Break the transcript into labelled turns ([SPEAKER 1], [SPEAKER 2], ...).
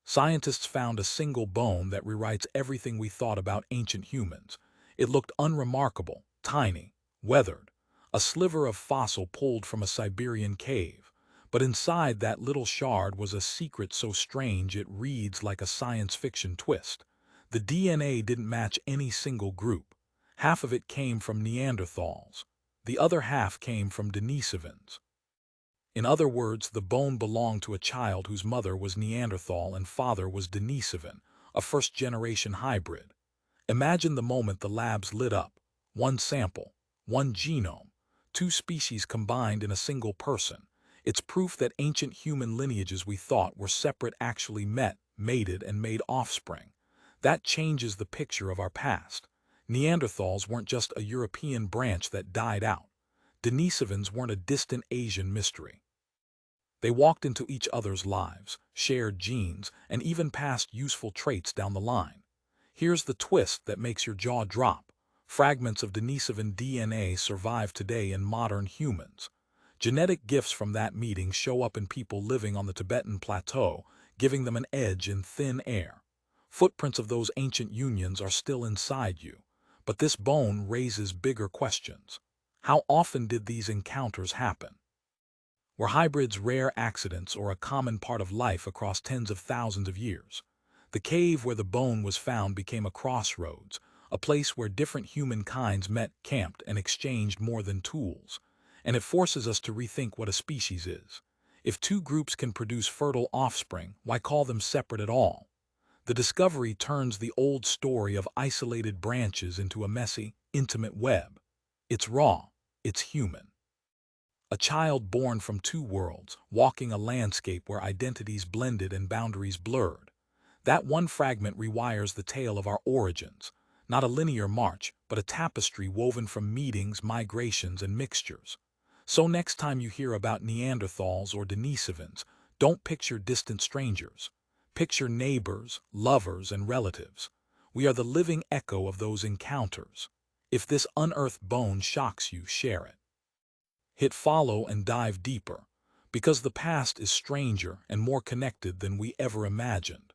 [SPEAKER 1] Scientists found a single bone that rewrites everything we thought about ancient humans. It looked unremarkable, tiny, weathered, a sliver of fossil pulled from a Siberian cave. But inside that little shard was a secret so strange it reads like a science fiction twist. The DNA didn't match any single group. Half of it came from Neanderthals. The other half came from Denisovans. In other words, the bone belonged to a child whose mother was Neanderthal and father was Denisovan, a first-generation hybrid. Imagine the moment the labs lit up. One sample, one genome, two species combined in a single person. It's proof that ancient human lineages we thought were separate actually met, mated, and made offspring. That changes the picture of our past. Neanderthals weren't just a European branch that died out. Denisovans weren't a distant Asian mystery. They walked into each other's lives, shared genes, and even passed useful traits down the line. Here's the twist that makes your jaw drop. Fragments of Denisovan DNA survive today in modern humans. Genetic gifts from that meeting show up in people living on the Tibetan Plateau, giving them an edge in thin air. Footprints of those ancient unions are still inside you. But this bone raises bigger questions. How often did these encounters happen? Were hybrids rare accidents or a common part of life across tens of thousands of years? The cave where the bone was found became a crossroads, a place where different human kinds met, camped, and exchanged more than tools. And it forces us to rethink what a species is. If two groups can produce fertile offspring, why call them separate at all? The discovery turns the old story of isolated branches into a messy, intimate web. It's raw, it's human. A child born from two worlds, walking a landscape where identities blended and boundaries blurred. That one fragment rewires the tale of our origins, not a linear march, but a tapestry woven from meetings, migrations, and mixtures. So next time you hear about Neanderthals or Denisovans, don't picture distant strangers. Picture neighbors, lovers, and relatives. We are the living echo of those encounters. If this unearthed bone shocks you, share it. Hit follow and dive deeper, because the past is stranger and more connected than we ever imagined.